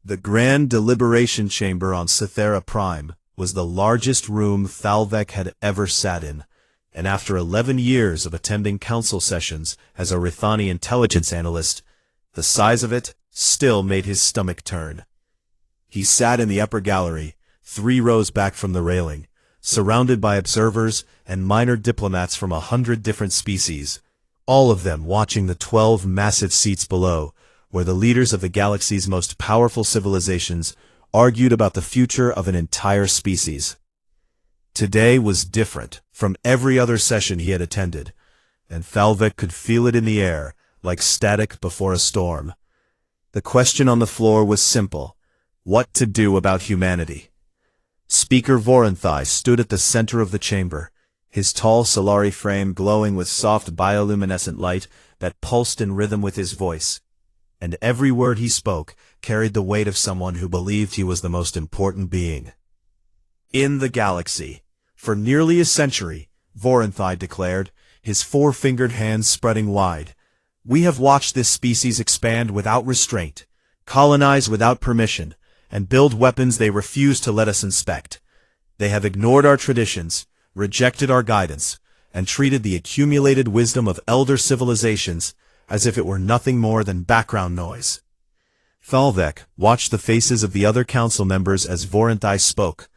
The Grand Deliberation Chamber on Cythera Prime was the largest room Thalvek had ever sat in, and after 11 years of attending council sessions as a Rithani intelligence analyst, the size of it still made his stomach turn. He sat in the upper gallery, 3 rows back from the railing, surrounded by observers and minor diplomats from 100 different species, all of them watching the 12 massive seats below, where the leaders of the galaxy's most powerful civilizations argued about the future of an entire species. Today was different from every other session he had attended, and Thalvek could feel it in the air, like static before a storm. The question on the floor was simple: what to do about humanity? Speaker Voranthai stood at the center of the chamber, his tall Solari frame glowing with soft bioluminescent light that pulsed in rhythm with his voice, and every word he spoke carried the weight of someone who believed he was the most important being in the galaxy. For nearly a century, Voranthai declared, his 4-fingered hands spreading wide, we have watched this species expand without restraint, colonize without permission, and build weapons they refuse to let us inspect. They have ignored our traditions, rejected our guidance, and treated the accumulated wisdom of elder civilizations as if it were nothing more than background noise. Thalvek watched the faces of the other council members as Voranthai spoke,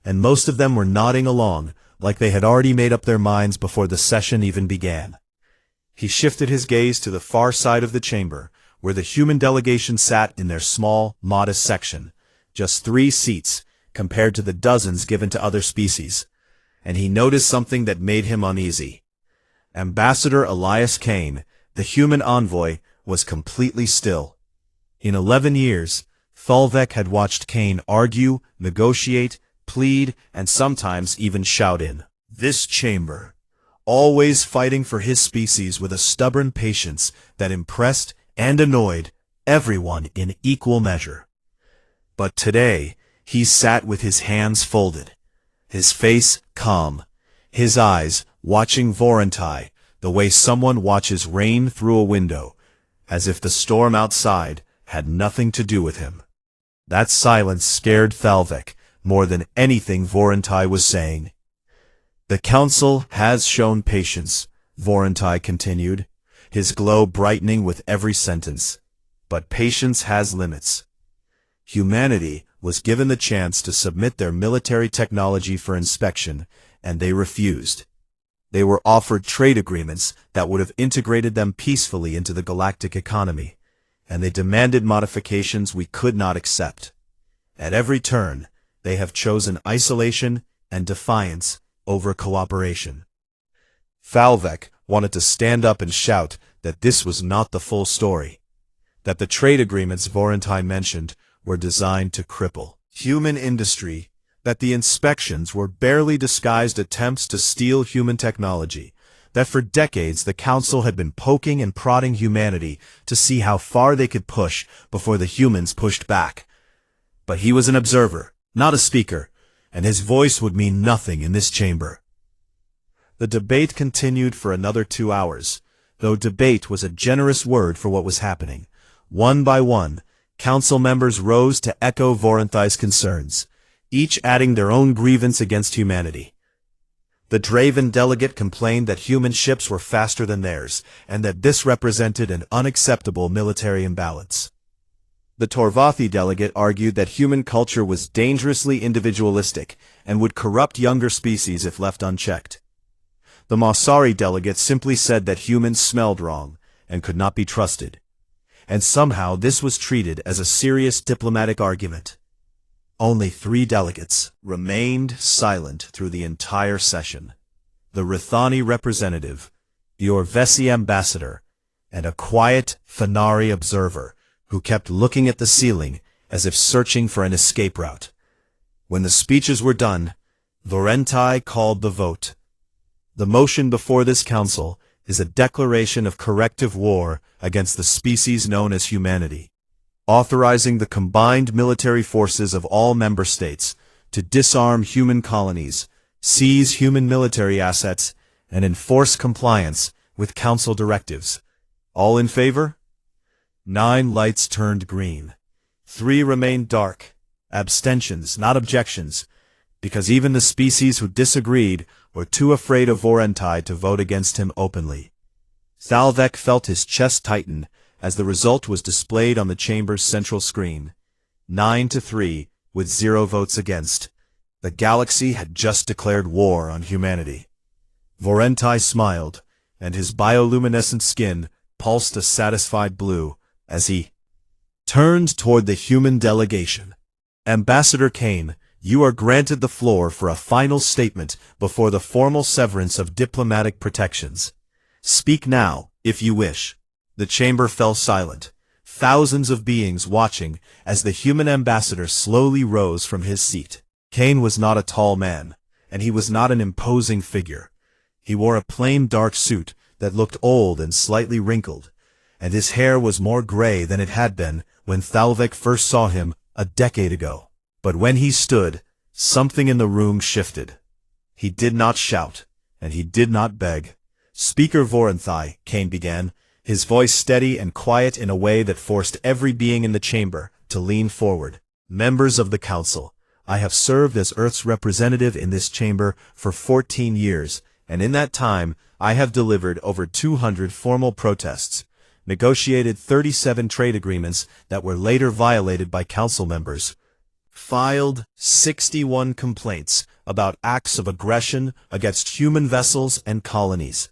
and most of them were nodding along, like they had already made up their minds before the session even began. He shifted his gaze to the far side of the chamber, where the human delegation sat in their small, modest section, just 3 seats compared to the dozens given to other species, and he noticed something that made him uneasy. Ambassador Elias Kane, the human envoy, was completely still. In 11 years, Thalvek had watched Kane argue, negotiate, plead, and sometimes even shout in this chamber, always fighting for his species with a stubborn patience that impressed and annoyed everyone in equal measure. But today, he sat with his hands folded, his face calm, his eyes watching Voranthai the way someone watches rain through a window, as if the storm outside had nothing to do with him. That silence scared Thalvek more than anything Voranthai was saying. The council has shown patience, Voranthai continued, his glow brightening with every sentence. But patience has limits. Humanity was given the chance to submit their military technology for inspection, and they refused. They were offered trade agreements that would have integrated them peacefully into the galactic economy, and they demanded modifications we could not accept. At every turn, they have chosen isolation and defiance over cooperation. Thalvek wanted to stand up and shout that this was not the full story, that the trade agreements Voranthai mentioned were designed to cripple human industry, that the inspections were barely disguised attempts to steal human technology, that for decades the Council had been poking and prodding humanity to see how far they could push before the humans pushed back. But he was an observer, not a speaker, and his voice would mean nothing in this chamber. The debate continued for another 2 hours, though debate was a generous word for what was happening. One by one, Council members rose to echo Voranthai's concerns, each adding their own grievance against humanity. The Draven delegate complained that human ships were faster than theirs, and that this represented an unacceptable military imbalance. The Torvathi delegate argued that human culture was dangerously individualistic and would corrupt younger species if left unchecked. The Mausari delegate simply said that humans smelled wrong and could not be trusted, and somehow this was treated as a serious diplomatic argument. Only 3 delegates remained silent through the entire session: the Rithani representative, the Orvesi ambassador, and a quiet Fenari observer who kept looking at the ceiling as if searching for an escape route. When the speeches were done, Voranthai called the vote. The motion before this council is a declaration of corrective war against the species known as humanity, authorizing the combined military forces of all member states to disarm human colonies, seize human military assets, and enforce compliance with council directives. All in favor? 9 lights turned green. 3 remained dark, abstentions, not objections, because even the species who disagreed were too afraid of Vorentai to vote against him openly. Thalvek felt his chest tighten as the result was displayed on the chamber's central screen. 9-3, with 0 votes against. The galaxy had just declared war on humanity. Vorentai smiled, and his bioluminescent skin pulsed a satisfied blue as he turned toward the human delegation. Ambassador Kane, you are granted the floor for a final statement before the formal severance of diplomatic protections. Speak now, if you wish. The chamber fell silent, thousands of beings watching as the human ambassador slowly rose from his seat. Kane was not a tall man, and he was not an imposing figure. He wore a plain dark suit that looked old and slightly wrinkled, and his hair was more gray than it had been when Thalvek first saw him a decade ago. But when he stood, something in the room shifted. He did not shout, and he did not beg. Speaker Vorentai, Kane began, his voice steady and quiet in a way that forced every being in the chamber to lean forward. Members of the council, I have served as Earth's representative in this chamber for 14 years, and in that time I have delivered over 200 formal protests, negotiated 37 trade agreements that were later violated by council members, filed 61 complaints about acts of aggression against human vessels and colonies.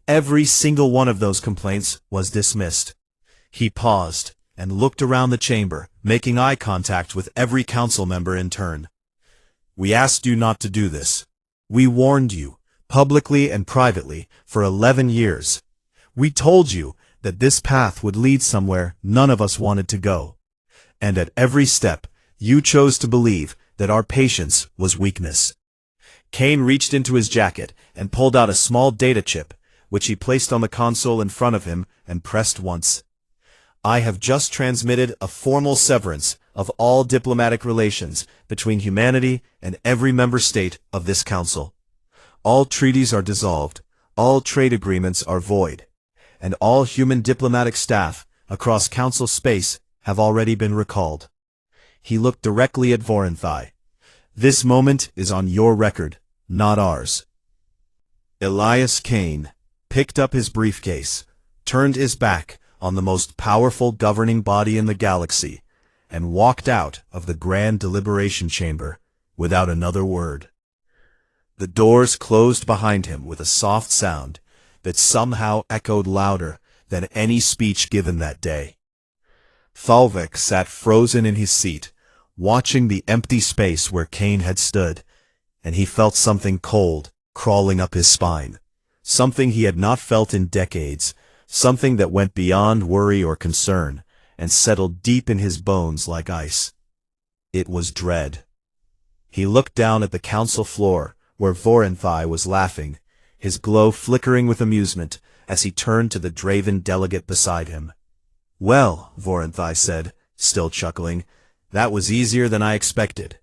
Every single one of those complaints was dismissed. He paused and looked around the chamber, making eye contact with every council member in turn. We asked you not to do this. We warned you, publicly and privately, for 11 years. We told you that this path would lead somewhere none of us wanted to go. And at every step, you chose to believe that our patience was weakness. Kane reached into his jacket and pulled out a small data chip, which he placed on the console in front of him and pressed once. I have just transmitted a formal severance of all diplomatic relations between humanity and every member state of this council. All treaties are dissolved, all trade agreements are void, and all human diplomatic staff across council space have already been recalled. He looked directly at Vorentai. This moment is on your record, not ours. Elias Kane picked up his briefcase, turned his back on the most powerful governing body in the galaxy, and walked out of the grand deliberation chamber without another word. The doors closed behind him with a soft sound that somehow echoed louder than any speech given that day. Thalvek sat frozen in his seat, watching the empty space where Kane had stood, and he felt something cold crawling up his spine, something he had not felt in decades, something that went beyond worry or concern and settled deep in his bones like ice. It was dread. He looked down at the council floor where Vorentai was laughing, his glow flickering with amusement as he turned to the Draven delegate beside him. Well, Vorentai said, still chuckling, that was easier than I expected.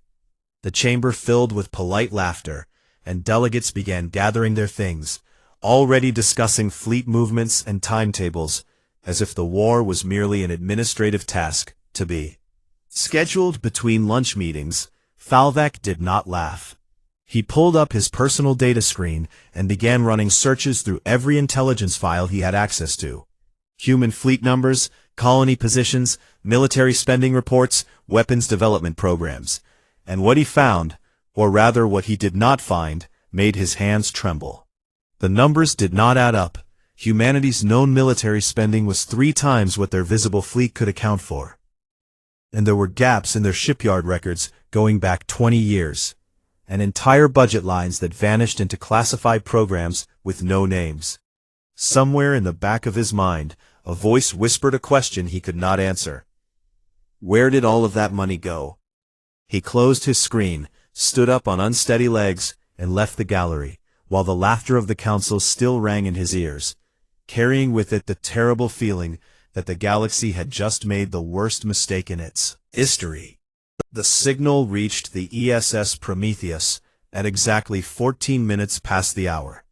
The chamber filled with polite laughter, and delegates began gathering their things, already discussing fleet movements and timetables, as if the war was merely an administrative task to be scheduled between lunch meetings. Thalvek did not laugh. He pulled up his personal data screen and began running searches through every intelligence file he had access to. Human fleet numbers, colony positions, military spending reports, weapons development programs. And what he found, or rather what he did not find, made his hands tremble. The numbers did not add up. Humanity's known military spending was 3 times what their visible fleet could account for. And there were gaps in their shipyard records going back 20 years. And entire budget lines that vanished into classified programs with no names. Somewhere in the back of his mind, a voice whispered a question he could not answer. Where did all of that money go? He closed his screen, stood up on unsteady legs, and left the gallery, while the laughter of the council still rang in his ears, carrying with it the terrible feeling that the galaxy had just made the worst mistake in its history. The signal reached the ESS Prometheus at exactly 14 minutes past the hour,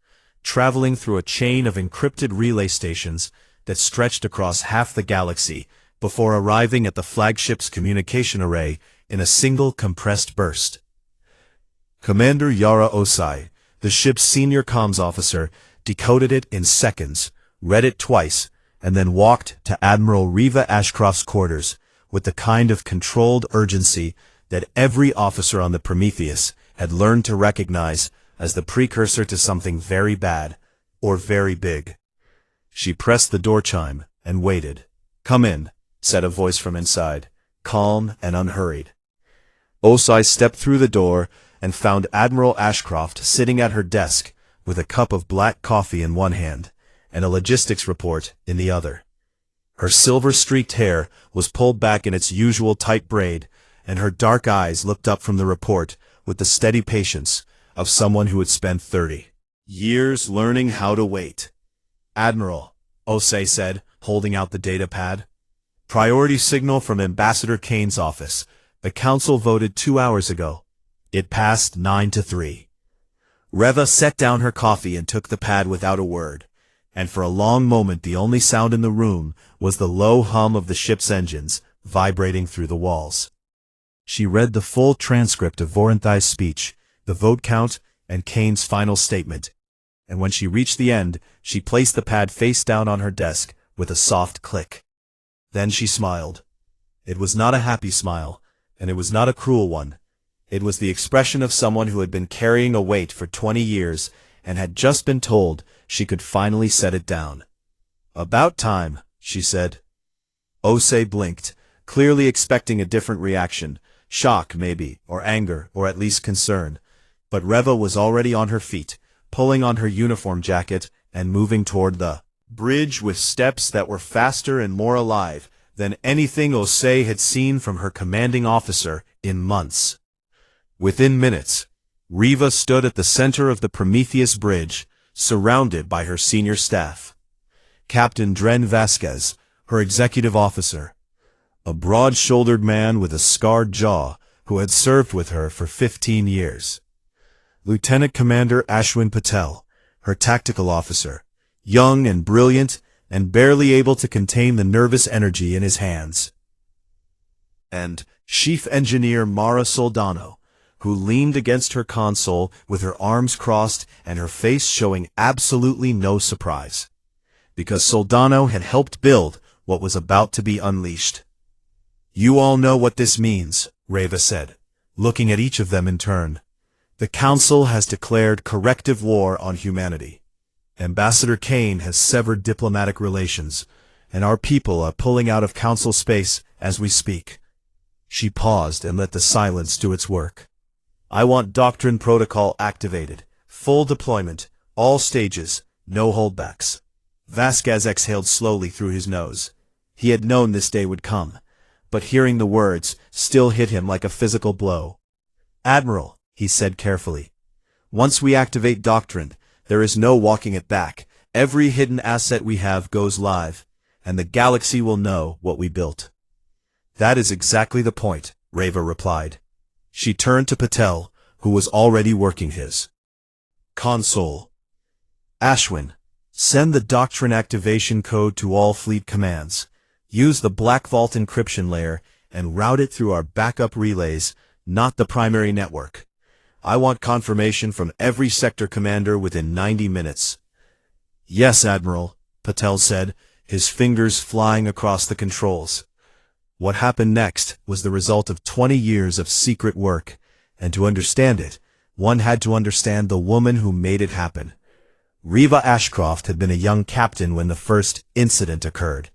traveling through a chain of encrypted relay stations that stretched across half the galaxy, before arriving at the flagship's communication array in a single compressed burst. Commander Yara Osai, the ship's senior comms officer, decoded it in seconds, read it twice, and then walked to Admiral Reva Ashcroft's quarters with the kind of controlled urgency that every officer on the Prometheus had learned to recognize as the precursor to something very bad or very big. She pressed the door chime and waited. "Come in," said a voice from inside, calm and unhurried. Osai stepped through the door and found Admiral Ashcroft sitting at her desk with a cup of black coffee in one hand and a logistics report in the other. Her silver-streaked hair was pulled back in its usual tight braid, and her dark eyes looked up from the report with the steady patience of someone who had spent 30 years learning how to wait. "Admiral," Osei said, holding out the data pad. "Priority signal from Ambassador Kane's office. The council voted 2 hours ago. It passed 9-3. Reva set down her coffee and took the pad without a word, and for a long moment the only sound in the room was the low hum of the ship's engines vibrating through the walls. She read the full transcript of Vorenthai's speech, the vote count, and Kane's final statement, and when she reached the end, she placed the pad face down on her desk with a soft click. Then she smiled. It was not a happy smile, and it was not a cruel one. It was the expression of someone who had been carrying a weight for 20 years and had just been told she could finally set it down. "About time," she said. Osei blinked, clearly expecting a different reaction, shock maybe, or anger, or at least concern. But Reva was already on her feet, pulling on her uniform jacket and moving toward the bridge with steps that were faster and more alive than anything Osei had seen from her commanding officer in months. Within minutes, Reva stood at the center of the Prometheus bridge, surrounded by her senior staff. Captain Dren Vasquez, her executive officer, a broad-shouldered man with a scarred jaw who had served with her for 15 years. Lieutenant Commander Ashwin Patel, her tactical officer, young and brilliant and barely able to contain the nervous energy in his hands. And Chief Engineer Mara Soldano, who leaned against her console with her arms crossed and her face showing absolutely no surprise, because Soldano had helped build what was about to be unleashed. "You all know what this means," Reva said, looking at each of them in turn. "The Council has declared corrective war on humanity. Ambassador Kane has severed diplomatic relations, and our people are pulling out of Council space as we speak." She paused and let the silence do its work. "I want Doctrine Protocol activated, full deployment, all stages, no holdbacks." Vasquez exhaled slowly through his nose. He had known this day would come, but hearing the words still hit him like a physical blow. "Admiral," he said carefully, "once we activate Doctrine, there is no walking it back. Every hidden asset we have goes live, and the galaxy will know what we built." "That is exactly the point," Reva replied. She turned to Patel, who was already working his console. "Ashwin, send the Doctrine activation code to all fleet commands. Use the Black Vault encryption layer and route it through our backup relays, not the primary network. I want confirmation from every sector commander within 90 minutes. "Yes, Admiral," Patel said, his fingers flying across the controls. What happened next was the result of 20 years of secret work, and to understand it, one had to understand the woman who made it happen. Reva Ashcroft had been a young captain when the first incident occurred.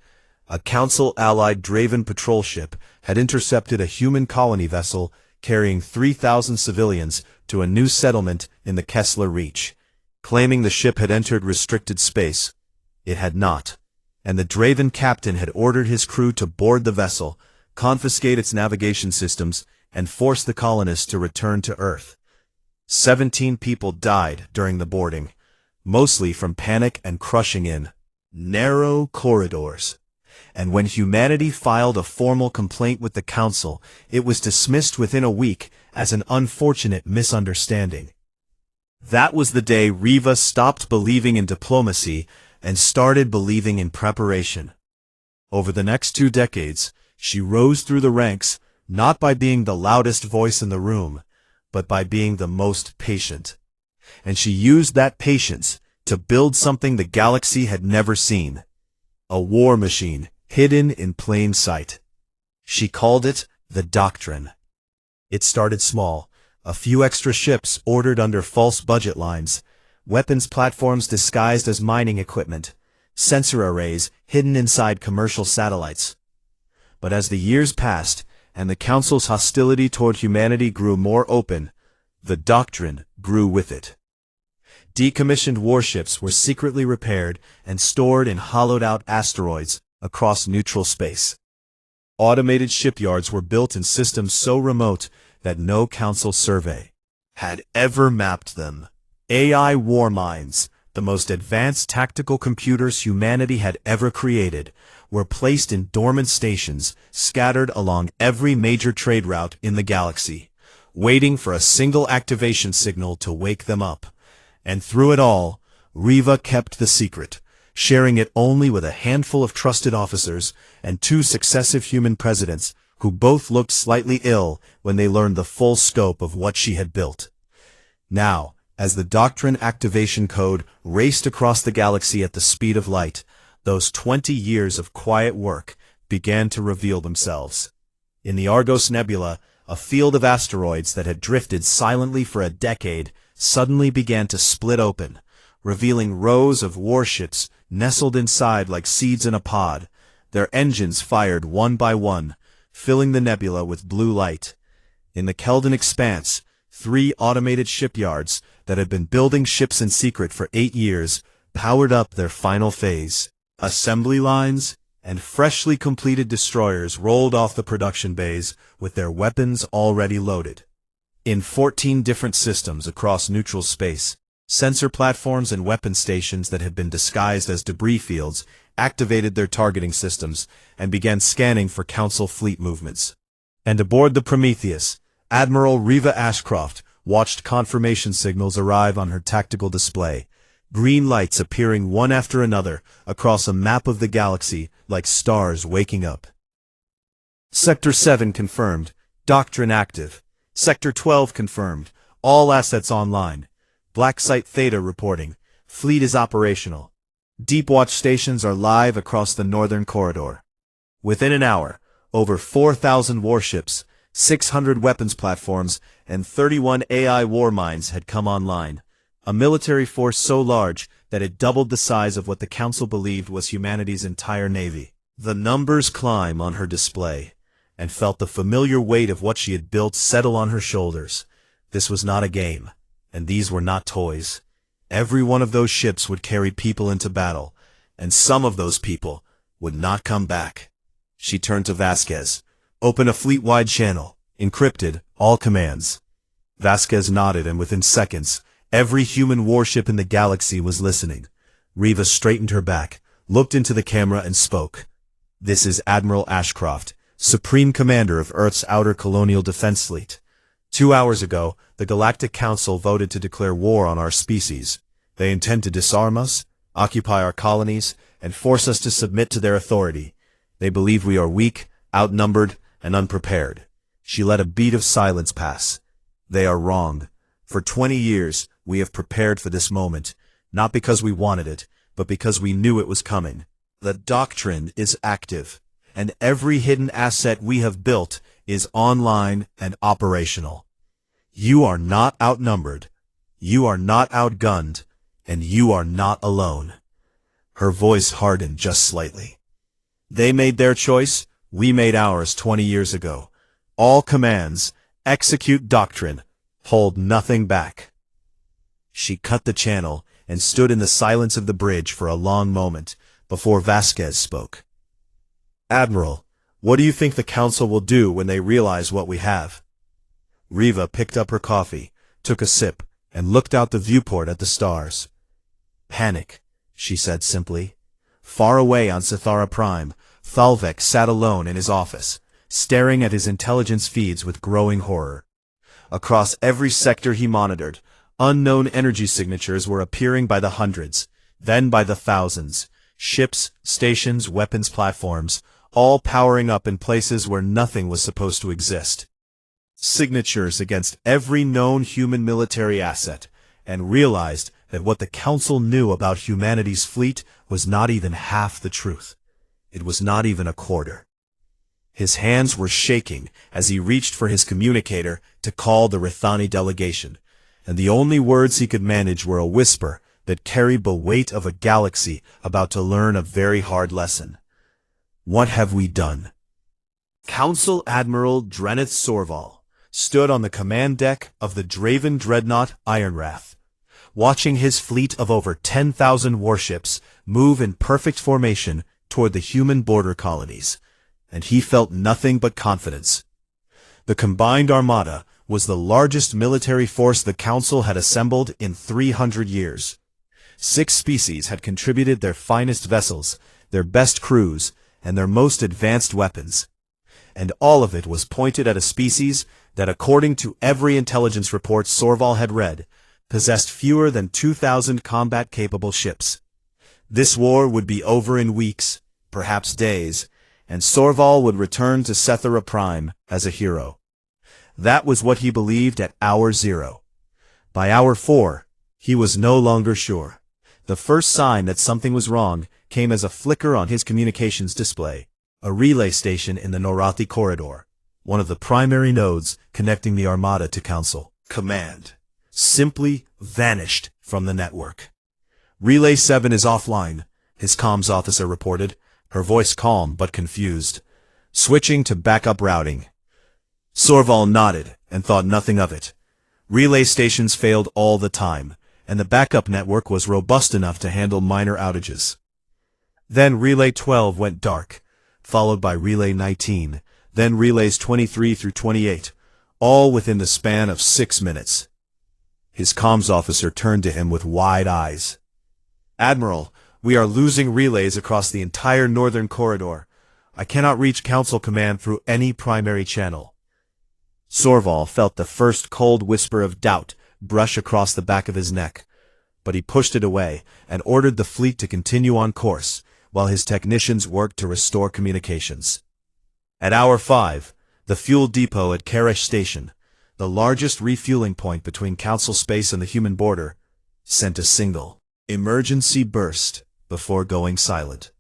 A Council-allied Draven patrol ship had intercepted a human colony vessel carrying 3,000 civilians to a new settlement in the Kessler Reach. Claiming the ship had entered restricted space, it had not, and the Draven captain had ordered his crew to board the vessel, confiscate its navigation systems, and force the colonists to return to Earth. 17 people died during the boarding, mostly from panic and crushing in narrow corridors. And when humanity filed a formal complaint with the Council, it was dismissed within a week as an unfortunate misunderstanding. That was the day Reva stopped believing in diplomacy and started believing in preparation. Over the next 2 decades, she rose through the ranks, not by being the loudest voice in the room, but by being the most patient. And she used that patience to build something the galaxy had never seen. A war machine, hidden in plain sight. She called it the Doctrine. It started small, a few extra ships ordered under false budget lines, weapons platforms disguised as mining equipment, sensor arrays hidden inside commercial satellites. But as the years passed, and the Council's hostility toward humanity grew more open, the Doctrine grew with it. Decommissioned warships were secretly repaired and stored in hollowed-out asteroids across neutral space. Automated shipyards were built in systems so remote that no Council survey had ever mapped them. AI war mines, the most advanced tactical computers humanity had ever created, were placed in dormant stations scattered along every major trade route in the galaxy, waiting for a single activation signal to wake them up. And through it all, Riva kept the secret, sharing it only with a handful of trusted officers and 2 successive human presidents who both looked slightly ill when they learned the full scope of what she had built. Now, as the Doctrine activation code raced across the galaxy at the speed of light, those 20 years of quiet work began to reveal themselves. In the Argos Nebula, a field of asteroids that had drifted silently for a decade suddenly began to split open, revealing rows of warships nestled inside like seeds in a pod. Their engines fired one by one, filling the nebula with blue light. In the Keldan expanse, 3 automated shipyards that had been building ships in secret for 8 years powered up their final phase. Assembly lines and freshly completed destroyers rolled off the production bays with their weapons already loaded. In 14 different systems across neutral space, sensor platforms and weapon stations that had been disguised as debris fields activated their targeting systems and began scanning for Council fleet movements. And aboard the Prometheus, Admiral Riva Ashcroft watched confirmation signals arrive on her tactical display, green lights appearing one after another across a map of the galaxy like stars waking up. Sector 7 confirmed, Doctrine active. Sector 12 confirmed, all assets online. Black Site Theta reporting, fleet is operational. Deep watch stations are live across the northern corridor. Within an hour, over 4,000 warships, 600 weapons platforms, and 31 AI war mines had come online. A military force so large that it doubled the size of what the Council believed was humanity's entire navy. The numbers climb on her display, and felt the familiar weight of what she had built settle on her shoulders. This was not a game, and these were not toys. Every one of those ships would carry people into battle, and some of those people would not come back. She turned to Vasquez. Open a fleet-wide channel, encrypted, all commands. Vasquez nodded, and within seconds, every human warship in the galaxy was listening. Riva straightened her back, looked into the camera, and spoke. This is Admiral Ashcroft, Supreme Commander of Earth's Outer Colonial Defense Fleet. 2 hours ago, the Galactic Council voted to declare war on our species. They intend to disarm us, occupy our colonies, and force us to submit to their authority. They believe we are weak, outnumbered, and unprepared. She let a beat of silence pass. They are wrong. For 20 years, we have prepared for this moment, not because we wanted it, but because we knew it was coming. The Doctrine is active, and every hidden asset we have built is online and operational. You are not outnumbered, you are not outgunned, and you are not alone. Her voice hardened just slightly. They made their choice, we made ours 20 years ago. All commands, execute Doctrine, hold nothing back. She cut the channel and stood in the silence of the bridge for a long moment before Vasquez spoke. Admiral, what do you think the Council will do when they realize what we have? Riva picked up her coffee, took a sip, and looked out the viewport at the stars. Panic, she said simply. Far away on Sithara Prime, Thalvek sat alone in his office, staring at his intelligence feeds with growing horror. Across every sector he monitored, unknown energy signatures were appearing by the hundreds, then by the thousands, ships, stations, weapons platforms, all powering up in places where nothing was supposed to exist. Signatures against every known human military asset, and realized that what the Council knew about humanity's fleet was not even half the truth. It was not even a quarter. His hands were shaking as he reached for his communicator to call the Rithani delegation, and the only words he could manage were a whisper that carried the weight of a galaxy about to learn a very hard lesson. What have we done? Council Admiral Drenith Sorval stood on the command deck of the Draven dreadnought Ironwrath, watching his fleet of over 10,000 warships move in perfect formation toward the human border colonies, and he felt nothing but confidence. The combined armada was the largest military force the Council had assembled in 300 years. 6 species had contributed their finest vessels, their best crews, and their most advanced weapons. And all of it was pointed at a species that, according to every intelligence report Sorval had read, possessed fewer than 2,000 combat-capable ships. This war would be over in weeks, perhaps days, and Sorval would return to Sethera Prime as a hero. That was what he believed at hour 0. By hour 4, he was no longer sure. The first sign that something was wrong came as a flicker on his communications display. A relay station in the Norathi corridor, one of the primary nodes connecting the Armada to Council Command, simply vanished from the network. Relay 7 is offline, his comms officer reported, her voice calm but confused. Switching to backup routing. Sorval nodded and thought nothing of it. Relay stations failed all the time, and the backup network was robust enough to handle minor outages. Then Relay 12 went dark, followed by Relay 19, then Relays 23 through 28, all within the span of 6 minutes. His comms officer turned to him with wide eyes. "Admiral, we are losing relays across the entire northern corridor. I cannot reach Council Command through any primary channel." Sorval felt the first cold whisper of doubt brush across the back of his neck, but he pushed it away and ordered the fleet to continue on course, while his technicians worked to restore communications. At hour 5, the fuel depot at Karesh Station, the largest refueling point between Council space and the human border, sent a single emergency burst before going silent.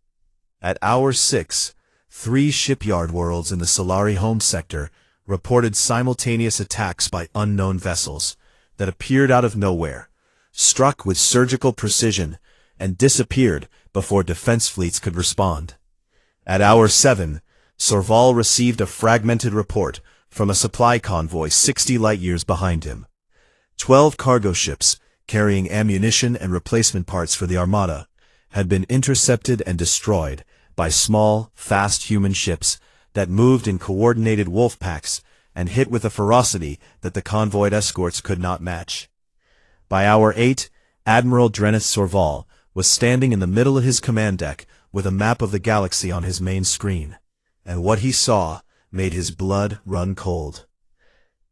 At hour 6, 3 shipyard worlds in the Solari home sector reported simultaneous attacks by unknown vessels that appeared out of nowhere, struck with surgical precision, and disappeared before defense fleets could respond. At hour 7, Sorval received a fragmented report from a supply convoy 60 light-years behind him. 12 cargo ships, carrying ammunition and replacement parts for the Armada, had been intercepted and destroyed by small, fast human ships that moved in coordinated wolf packs and hit with a ferocity that the convoyed escorts could not match. By hour 8, Admiral Drenith Sorval was standing in the middle of his command deck with a map of the galaxy on his main screen, and what he saw made his blood run cold.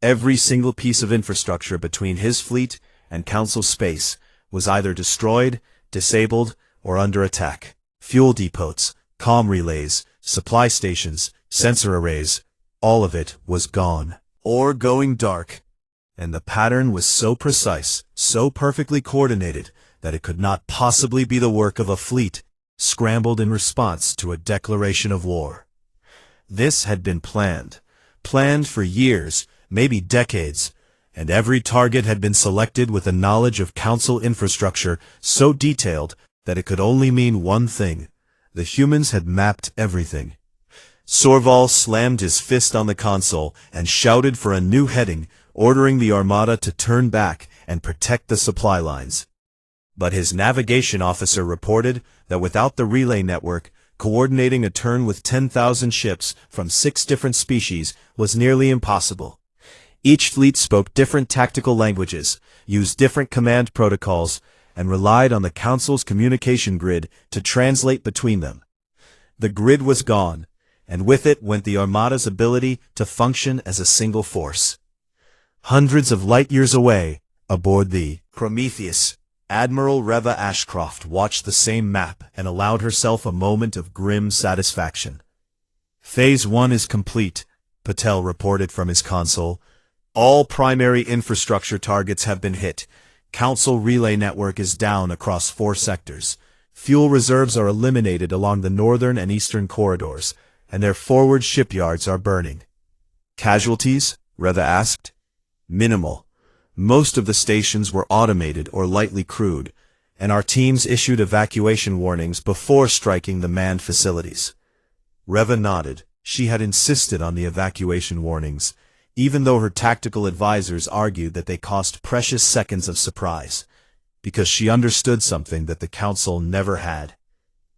Every single piece of infrastructure between his fleet and Council space was either destroyed, disabled, or under attack. Fuel depots, comm relays, supply stations, sensor arrays, all of it was gone, or going dark. And the pattern was so precise, so perfectly coordinated, that it could not possibly be the work of a fleet scrambled in response to a declaration of war. This had been planned for years, maybe decades, and every target had been selected with a knowledge of Council infrastructure so detailed that it could only mean one thing: the humans had mapped everything. Sorval slammed his fist on the console and shouted for a new heading, ordering the Armada to turn back and protect the supply lines. But his navigation officer reported that without the relay network, coordinating a turn with 10,000 ships from 6 different species was nearly impossible. Each fleet spoke different tactical languages, used different command protocols, and relied on the Council's communication grid to translate between them. The grid was gone, and with it went the Armada's ability to function as a single force. Hundreds of light-years away, aboard the Prometheus, Admiral Reva Ashcroft watched the same map and allowed herself a moment of grim satisfaction. Phase 1 is complete, Patel reported from his console. All primary infrastructure targets have been hit. Council relay network is down across 4 sectors. Fuel reserves are eliminated along the northern and eastern corridors, and their forward shipyards are burning. Casualties? Reva asked. Minimal. Most of the stations were automated or lightly crewed, and our teams issued evacuation warnings before striking the manned facilities. Reva nodded. She had insisted on the evacuation warnings, even though her tactical advisors argued that they cost precious seconds of surprise, because she understood something that the Council never had.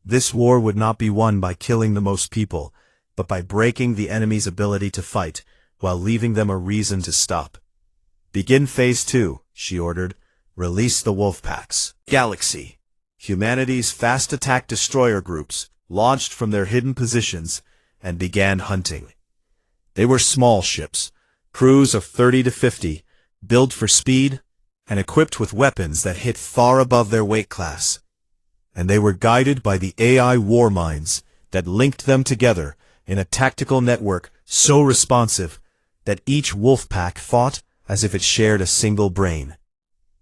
This war would not be won by killing the most people, but by breaking the enemy's ability to fight, while leaving them a reason to stop. Begin Phase 2, she ordered. Release the wolf packs. Galaxy. Humanity's fast attack destroyer groups launched from their hidden positions and began hunting. They were small ships, crews of 30 to 50, built for speed and equipped with weapons that hit far above their weight class. And they were guided by the AI war minds that linked them together in a tactical network so responsive that each wolf pack fought as if it shared a single brain.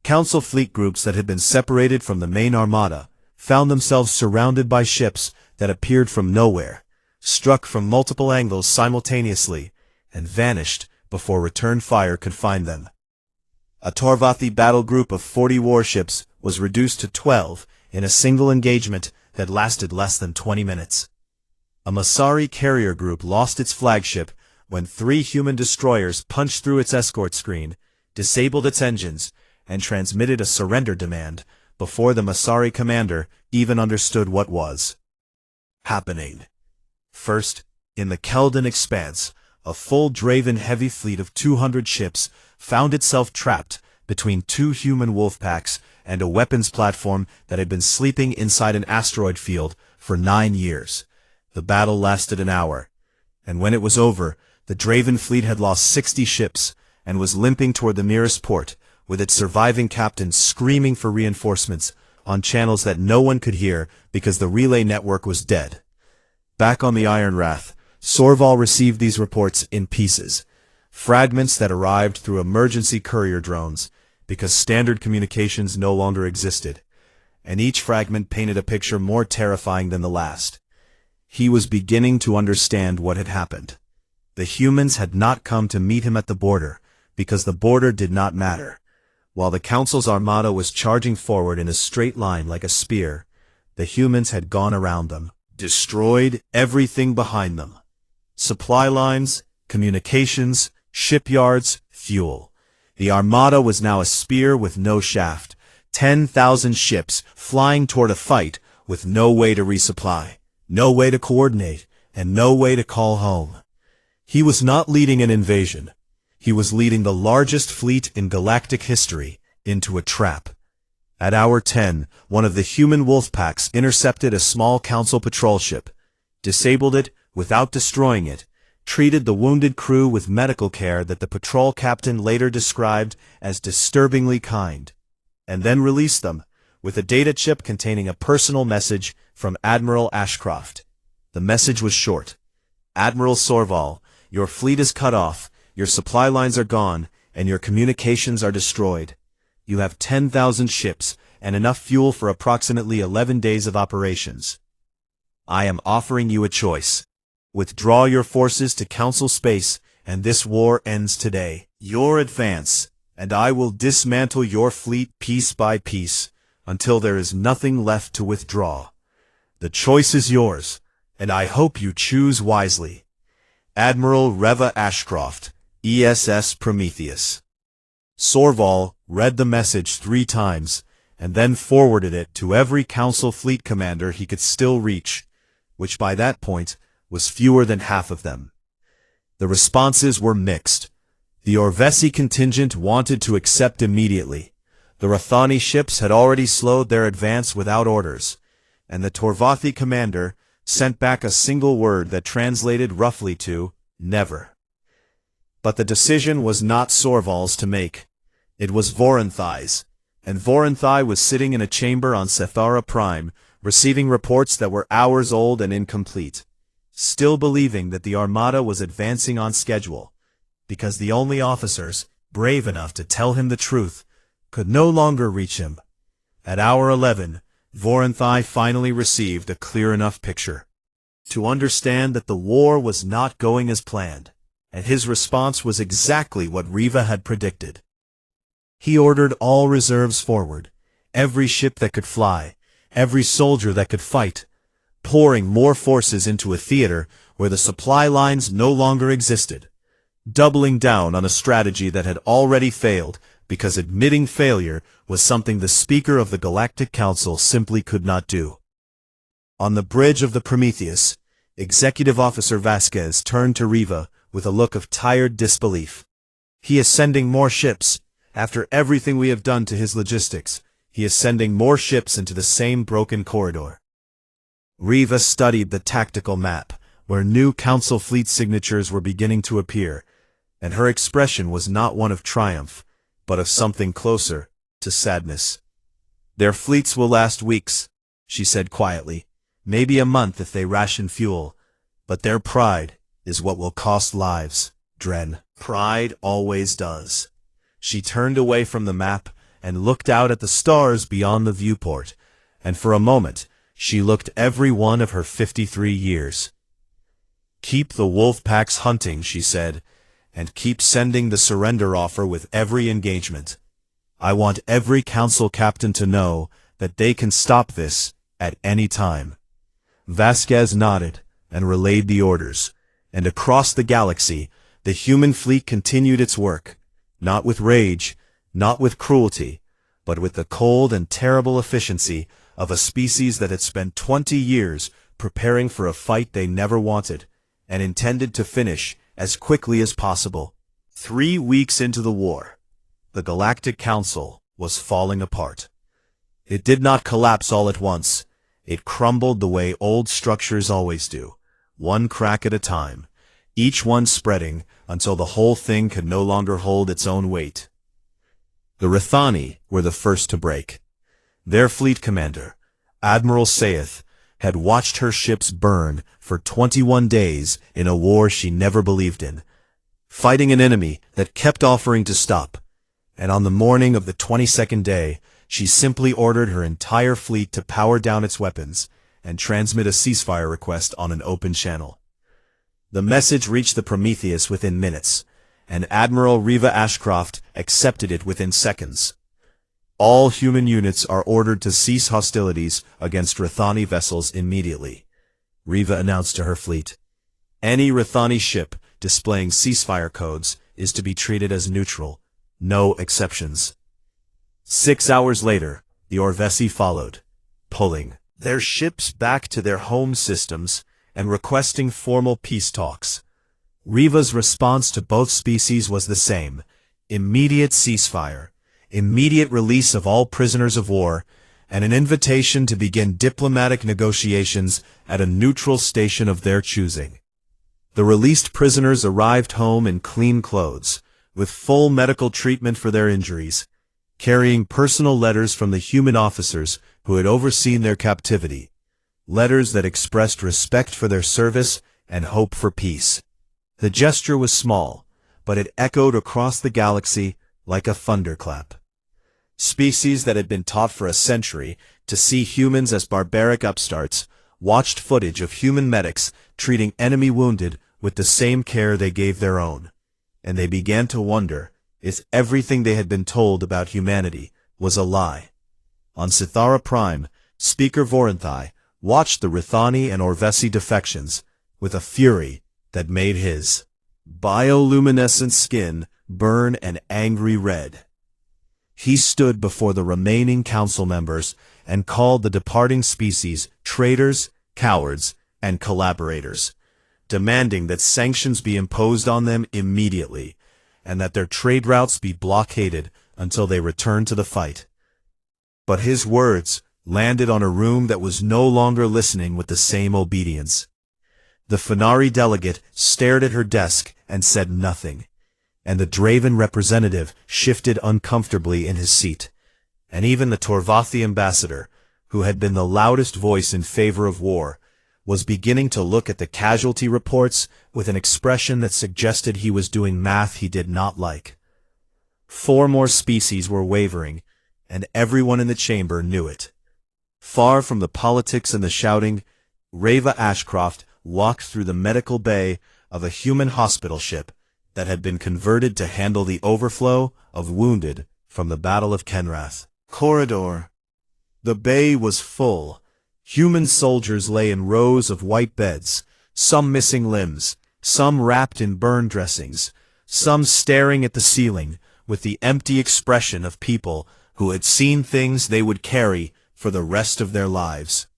Council fleet groups that had been separated from the main armada found themselves surrounded by ships that appeared from nowhere, struck from multiple angles simultaneously, and vanished before return fire could find them. A Torvathi battle group of 40 warships was reduced to 12 in a single engagement that lasted less than 20 minutes. A Masari carrier group lost its flagship when 3 human destroyers punched through its escort screen, disabled its engines, and transmitted a surrender demand before the Masari commander even understood what was happening. First, in the Keldan Expanse, a full Draven heavy fleet of 200 ships found itself trapped between 2 human wolf packs and a weapons platform that had been sleeping inside an asteroid field for 9 years. The battle lasted an hour, and when it was over, the Draven fleet had lost 60 ships and was limping toward the nearest port, with its surviving captain screaming for reinforcements on channels that no one could hear because the relay network was dead. Back on the Iron Wrath, Sorval received these reports in pieces, fragments that arrived through emergency courier drones, because standard communications no longer existed, and each fragment painted a picture more terrifying than the last. He was beginning to understand what had happened. The humans had not come to meet him at the border, because the border did not matter. While the Council's armada was charging forward in a straight line like a spear, the humans had gone around them, destroyed everything behind them. Supply lines, communications, shipyards, fuel. The armada was now a spear with no shaft, 10,000 ships flying toward a fight with no way to resupply, no way to coordinate, and no way to call home. He was not leading an invasion. He was leading the largest fleet in galactic history into a trap. At hour 10, one of the human wolf packs intercepted a small Council patrol ship, disabled it without destroying it, treated the wounded crew with medical care that the patrol captain later described as disturbingly kind, and then released them with a data chip containing a personal message from Admiral Ashcroft. The message was short. Admiral Sorval, your fleet is cut off, your supply lines are gone, and your communications are destroyed. You have 10,000 ships and enough fuel for approximately 11 days of operations. I am offering you a choice. Withdraw your forces to Council space, and this war ends today. Your advance, and I will dismantle your fleet piece by piece, until there is nothing left to withdraw. The choice is yours, and I hope you choose wisely. Admiral Reva Ashcroft, ESS Prometheus. Sorval read the message 3 times, and then forwarded it to every Council fleet commander he could still reach, which by that point was fewer than half of them. The responses were mixed. The Orvesi contingent wanted to accept immediately. The Rathani ships had already slowed their advance without orders, and the Torvathi commander sent back a single word that translated roughly to never. But the decision was not Sorval's to make. It was Voronthai's. and Voronthai was sitting in a chamber on Sethara Prime, receiving reports that were hours old and incomplete, still believing that the Armada was advancing on schedule, because the only officers, brave enough to tell him the truth, could no longer reach him. At hour 11, Voronthai finally received a clear enough picture to understand that the war was not going as planned, and his response was exactly what Riva had predicted. He ordered all reserves forward, every ship that could fly, every soldier that could fight, pouring more forces into a theater where the supply lines no longer existed, doubling down on a strategy that had already failed because admitting failure was something the Speaker of the Galactic Council simply could not do. On the bridge of the Prometheus, Executive Officer Vasquez turned to Riva with a look of tired disbelief. "He is sending more ships. After everything we have done to his logistics, he is sending more ships into the same broken corridor." Riva studied the tactical map, where new Council fleet signatures were beginning to appear, and her expression was not one of triumph, but of something closer to sadness. "Their fleets will last weeks," she said quietly, "maybe a month if they ration fuel, but their pride is what will cost lives, Dren. Pride always does." She turned away from the map and looked out at the stars beyond the viewport, and for a moment she looked every one of her 53 years. "Keep the wolf packs hunting," she said, "and keep sending the surrender offer with every engagement. I want every council captain to know that they can stop this at any time." Vasquez nodded and relayed the orders, and across the galaxy the human fleet continued its work, not with rage, not with cruelty, but with the cold and terrible efficiency of a species that had spent 20 years preparing for a fight they never wanted, and intended to finish as quickly as possible. 3 weeks into the war, the Galactic Council was falling apart. It did not collapse all at once. It crumbled the way old structures always do, one crack at a time, each one spreading until the whole thing could no longer hold its own weight. The Rithani were the first to break. Their fleet commander, Admiral Saith, had watched her ships burn for 21 days in a war she never believed in, fighting an enemy that kept offering to stop, and on the morning of the 22nd day, she simply ordered her entire fleet to power down its weapons and transmit a ceasefire request on an open channel. The message reached the Prometheus within minutes, and Admiral Riva Ashcroft accepted it within seconds. "All human units are ordered to cease hostilities against Rithani vessels immediately," Riva announced to her fleet. "Any Rithani ship displaying ceasefire codes is to be treated as neutral, no exceptions." 6 hours later, the Orvesi followed, pulling their ships back to their home systems and requesting formal peace talks. Riva's response to both species was the same: immediate ceasefire, immediate release of all prisoners of war, and an invitation to begin diplomatic negotiations at a neutral station of their choosing. The released prisoners arrived home in clean clothes, with full medical treatment for their injuries, carrying personal letters from the human officers who had overseen their captivity, letters that expressed respect for their service and hope for peace. The gesture was small, but it echoed across the galaxy like a thunderclap. Species that had been taught for a century to see humans as barbaric upstarts watched footage of human medics treating enemy wounded with the same care they gave their own, and they began to wonder if everything they had been told about humanity was a lie. On Sithara Prime, Speaker Voronthai watched the Rithani and Orvesi defections with a fury that made his bioluminescent skin burn an angry red. He stood before the remaining council members and called the departing species traitors, cowards, and collaborators, demanding that sanctions be imposed on them immediately, and that their trade routes be blockaded until they return to the fight. But his words landed on a room that was no longer listening with the same obedience. The Fenari delegate stared at her desk and said nothing, and the Draven representative shifted uncomfortably in his seat, And even the Torvathi ambassador, who had been the loudest voice in favor of war, was beginning to look at the casualty reports with an expression that suggested he was doing math he did not like. 4 more species were wavering, and everyone in the chamber knew it. Far from the politics and the shouting, Reva Ashcroft walked through the medical bay of a human hospital ship that had been converted to handle the overflow of wounded from the Battle of Kenrath. Corridor. The bay was full. Human soldiers lay in rows of white beds, some missing limbs, some wrapped in burn dressings, some staring at the ceiling with the empty expression of people who had seen things they would carry for the rest of their lives.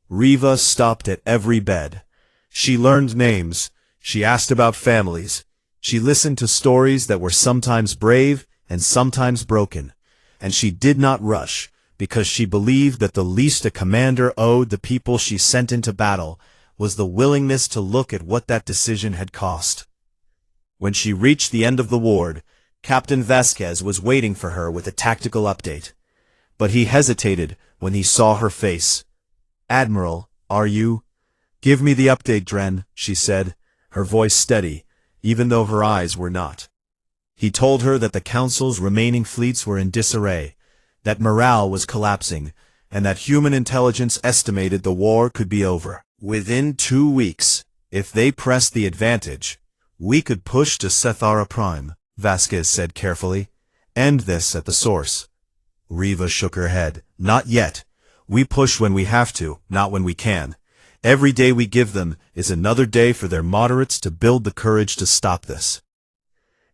Reva stopped at every bed. She learned names. She asked about families. She listened to stories that were sometimes brave and sometimes broken. And she did not rush, because she believed that the least a commander owed the people she sent into battle was the willingness to look at what that decision had cost. When she reached the end of the ward, Captain Vasquez was waiting for her with a tactical update. But he hesitated when he saw her face. "Admiral, are you?" "Give me the update, Dren," she said, her voice steady, even though her eyes were not. He told her that the Council's remaining fleets were in disarray, that morale was collapsing, and that human intelligence estimated the war could be over within 2 weeks. If they pressed the advantage, we could push to Sethara Prime, Vasquez said carefully. End this at the source. Reva shook her head. Not yet. We push when we have to, not when we can. Every day we give them is another day for their moderates to build the courage to stop this.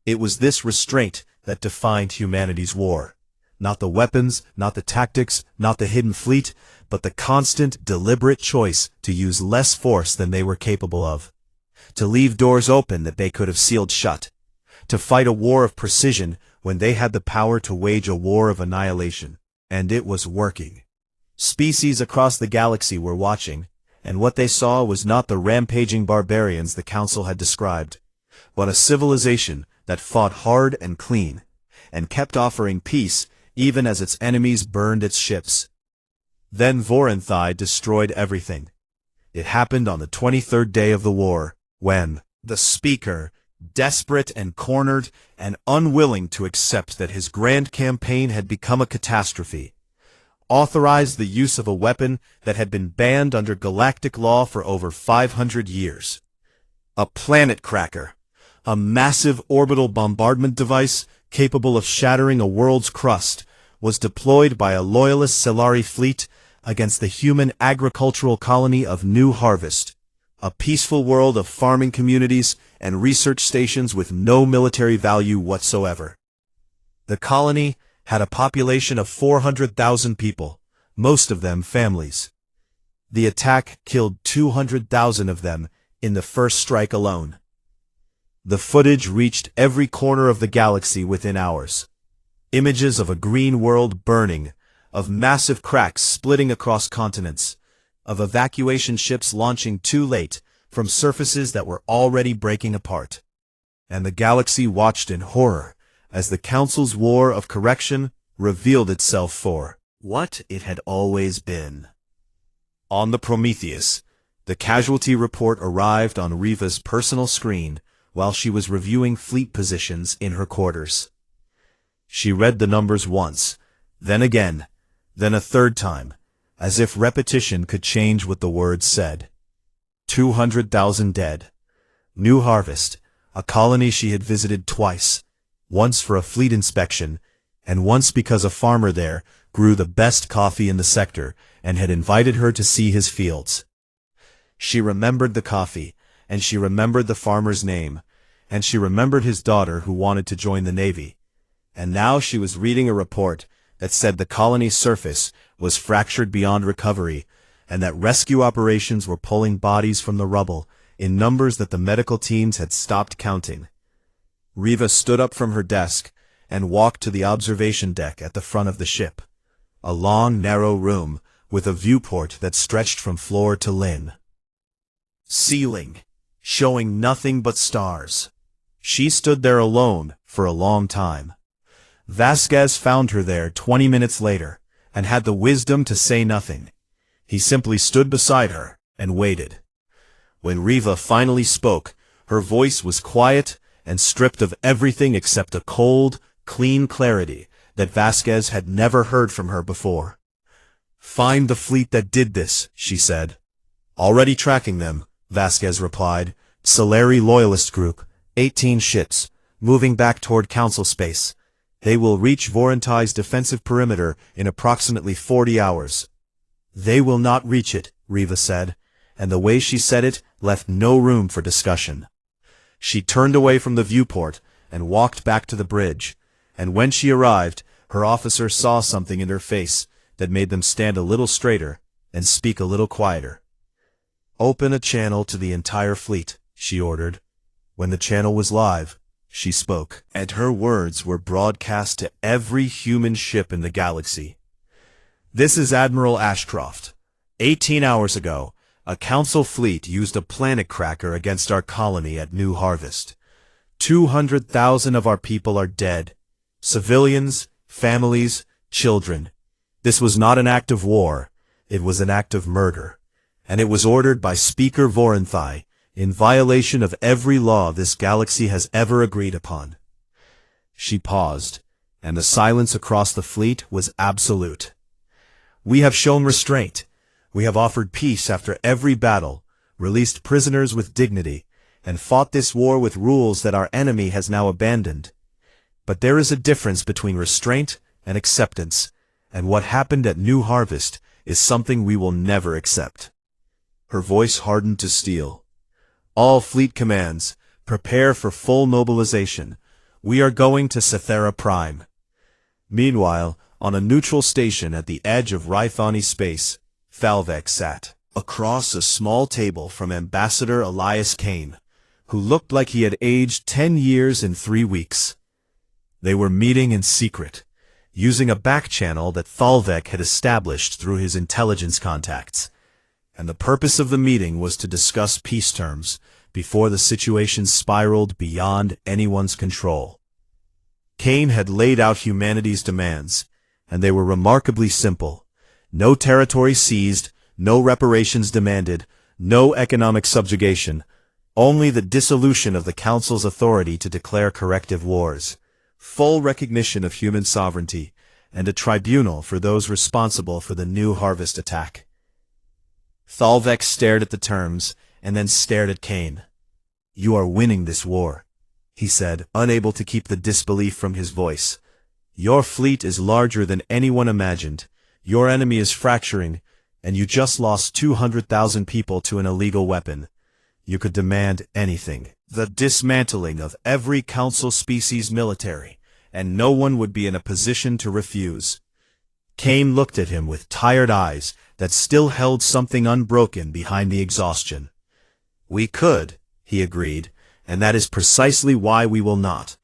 It was this restraint that defined humanity's war. Not the weapons, not the tactics, not the hidden fleet, but the constant, deliberate choice to use less force than they were capable of. To leave doors open that they could have sealed shut. To fight a war of precision when they had the power to wage a war of annihilation. And it was working. Species across the galaxy were watching, and what they saw was not the rampaging barbarians the Council had described, but a civilization that fought hard and clean, and kept offering peace even as its enemies burned its ships. Then Voranthai destroyed everything. It happened on the 23rd day of the war, when the Speaker, desperate and cornered and unwilling to accept that his grand campaign had become a catastrophe, authorized the use of a weapon that had been banned under galactic law for over 500 years. A planet cracker. A massive orbital bombardment device capable of shattering a world's crust was deployed by a loyalist Selari fleet against the human agricultural colony of New Harvest, a peaceful world of farming communities and research stations with no military value whatsoever. The colony had a population of 400,000 people, most of them families. The attack killed 200,000 of them in the first strike alone. The footage reached every corner of the galaxy within hours. Images of a green world burning, of massive cracks splitting across continents, of evacuation ships launching too late from surfaces that were already breaking apart. And the galaxy watched in horror as the Council's war of correction revealed itself for what it had always been. On the Prometheus, the casualty report arrived on Reva's personal screen while she was reviewing fleet positions in her quarters. She read the numbers once, then again, then a third time, as if repetition could change what the words said. 200,000 dead. New Harvest, a colony she had visited twice, once for a fleet inspection, and once because a farmer there grew the best coffee in the sector and had invited her to see his fields. She remembered the coffee, and she remembered the farmer's name, and she remembered his daughter who wanted to join the Navy. And now she was reading a report that said the colony's surface was fractured beyond recovery, and that rescue operations were pulling bodies from the rubble in numbers that the medical teams had stopped counting. Reva stood up from her desk and walked to the observation deck at the front of the ship, a long, narrow room with a viewport that stretched from floor to ceiling, showing nothing but stars. She stood there alone for a long time. Vasquez found her there 20 minutes later, and had the wisdom to say nothing. He simply stood beside her, and waited. When Riva finally spoke, her voice was quiet and stripped of everything except a cold, clean clarity that Vasquez had never heard from her before. "Find the fleet that did this," she said. "Already tracking them," Vasquez replied. "Solari Loyalist Group, 18 ships, moving back toward Council space. They will reach Vorentai's defensive perimeter in approximately 40 hours. "They will not reach it," Riva said, and the way she said it left no room for discussion. She turned away from the viewport and walked back to the bridge, and when she arrived, her officer saw something in her face that made them stand a little straighter and speak a little quieter. "Open a channel to the entire fleet," she ordered. When the channel was live, she spoke, and her words were broadcast to every human ship in the galaxy. "This is Admiral Ashcroft. 18 hours ago, a Council fleet used a planet cracker against our colony at New Harvest. 200,000 of our people are dead. Civilians, families, children. This was not an act of war, it was an act of murder. And it was ordered by Speaker Vorenthai, in violation of every law this galaxy has ever agreed upon." She paused, and the silence across the fleet was absolute. "We have shown restraint. We have offered peace after every battle, released prisoners with dignity, and fought this war with rules that our enemy has now abandoned. But there is a difference between restraint and acceptance, and what happened at New Harvest is something we will never accept." Her voice hardened to steel. "All fleet commands, prepare for full mobilization. We are going to Cythera Prime." Meanwhile, on a neutral station at the edge of Rhythani space, Thalvek sat across a small table from Ambassador Elias Kane, who looked like he had aged 10 years in 3 weeks. They were meeting in secret, using a back channel that Thalvek had established through his intelligence contacts. And the purpose of the meeting was to discuss peace terms before the situation spiraled beyond anyone's control. Kane had laid out humanity's demands, and they were remarkably simple. No territory seized, no reparations demanded, no economic subjugation, only the dissolution of the Council's authority to declare corrective wars, full recognition of human sovereignty, and a tribunal for those responsible for the New Harvest attack. Thalvek stared at the terms, and then stared at Kane. "You are winning this war," he said, unable to keep the disbelief from his voice. "Your fleet is larger than anyone imagined, your enemy is fracturing, and you just lost 200,000 people to an illegal weapon. You could demand anything. The dismantling of every Council species military, and no one would be in a position to refuse." Kane looked at him with tired eyes that still held something unbroken behind the exhaustion. "We could," he agreed, "and that is precisely why we will not.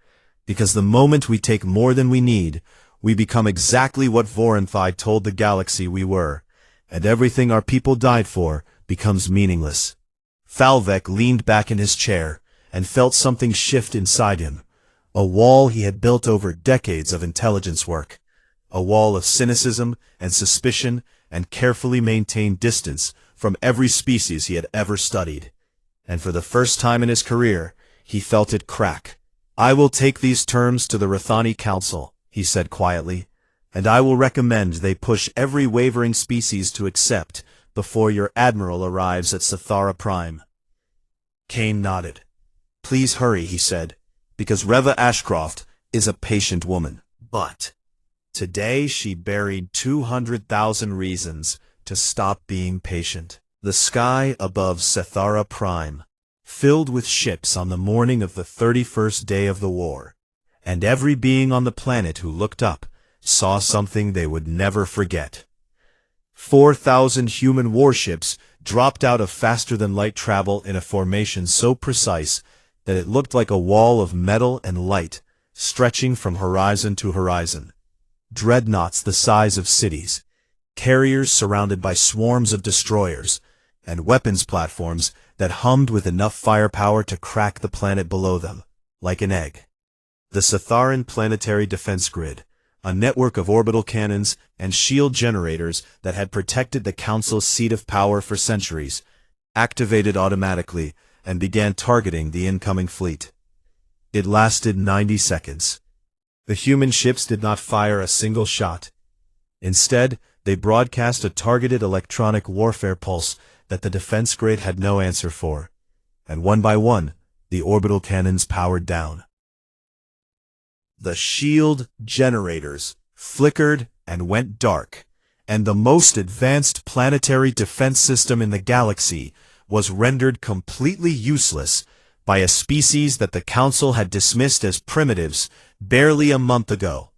Because the moment we take more than we need, we become exactly what Vorenthai told the galaxy we were, and everything our people died for becomes meaningless." Thalvek leaned back in his chair and felt something shift inside him, a wall he had built over decades of intelligence work, a wall of cynicism and suspicion and carefully maintained distance from every species he had ever studied. And for the first time in his career, he felt it crack. "I will take these terms to the Rhythani Council," he said quietly, "and I will recommend they push every wavering species to accept before your admiral arrives at Cythera Prime." Kane nodded. "Please hurry," he said, "because Reva Ashcroft is a patient woman." But today she buried 200,000 reasons to stop being patient. The sky above Cythera Prime, filled with ships on the morning of the 31st day of the war, and every being on the planet who looked up saw something they would never forget. 4,000 human warships dropped out of faster-than-light travel in a formation so precise that it looked like a wall of metal and light stretching from horizon to horizon. Dreadnoughts the size of cities, carriers surrounded by swarms of destroyers, and weapons platforms that hummed with enough firepower to crack the planet below them, like an egg. The Satharan Planetary Defense Grid, a network of orbital cannons and shield generators that had protected the Council's seat of power for centuries, activated automatically and began targeting the incoming fleet. It lasted 90 seconds. The human ships did not fire a single shot. Instead, they broadcast a targeted electronic warfare pulse that the defense grid had no answer for, and one by one, the orbital cannons powered down. The shield generators flickered and went dark, and the most advanced planetary defense system in the galaxy was rendered completely useless by a species that the Council had dismissed as primitives barely a month ago.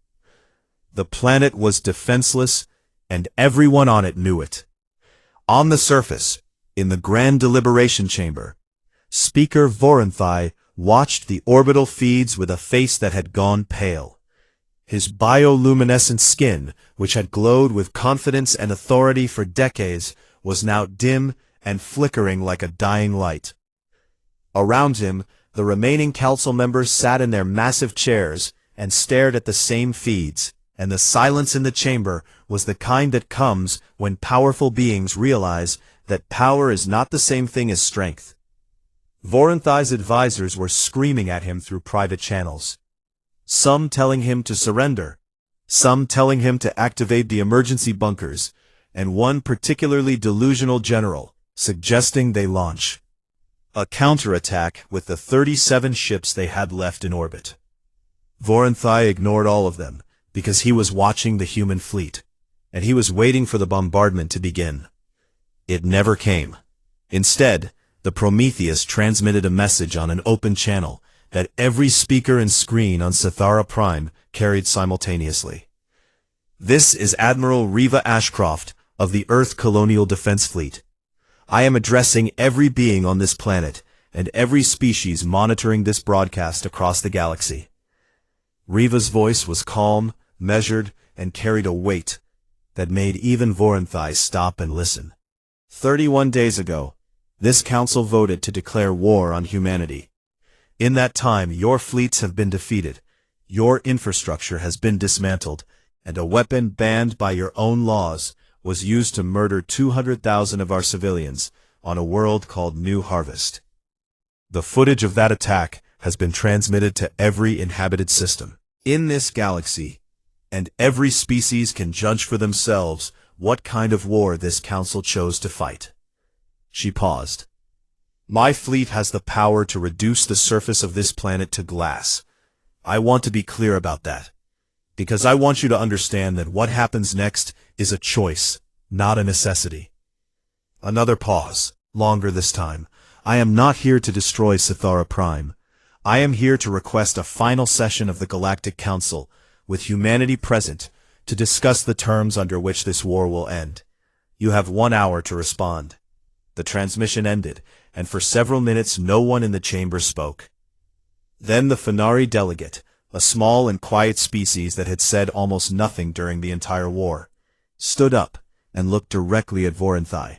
The planet was defenseless, and everyone on it knew it. On the surface, in the Grand Deliberation Chamber, Speaker Voronthai watched the orbital feeds with a face that had gone pale. His bioluminescent skin, which had glowed with confidence and authority for decades, was now dim and flickering like a dying light. Around him, the remaining council members sat in their massive chairs and stared at the same feeds, and the silence in the chamber was the kind that comes when powerful beings realize that power is not the same thing as strength. Voronthai's advisors were screaming at him through private channels. Some telling him to surrender, some telling him to activate the emergency bunkers, and one particularly delusional general suggesting they launch a counterattack with the 37 ships they had left in orbit. Voronthai ignored all of them because he was watching the human fleet, and he was waiting for the bombardment to begin. It never came. Instead, the Prometheus transmitted a message on an open channel that every speaker and screen on Sathara Prime carried simultaneously. This is Admiral Reva Ashcroft of the Earth Colonial Defense Fleet. I am addressing every being on this planet and every species monitoring this broadcast across the galaxy. Reva's voice was calm, measured, and carried a weight that made even Voronthai stop and listen. 31 days ago, this council voted to declare war on humanity. In that time, your fleets have been defeated, your infrastructure has been dismantled, and a weapon banned by your own laws was used to murder 200,000 of our civilians on a world called New Harvest. The footage of that attack has been transmitted to every inhabited system in this galaxy, and every species can judge for themselves what kind of war this council chose to fight. She paused. My fleet has the power to reduce the surface of this planet to glass. I want to be clear about that, because I want you to understand that what happens next is a choice, not a necessity. Another pause, longer this time. I am not here to destroy Sathara Prime. I am here to request a final session of the Galactic Council, with humanity present, to discuss the terms under which this war will end. You have 1 hour to respond. The transmission ended, and for several minutes no one in the chamber spoke. Then the Fenari delegate, a small and quiet species that had said almost nothing during the entire war, stood up and looked directly at Voronthai.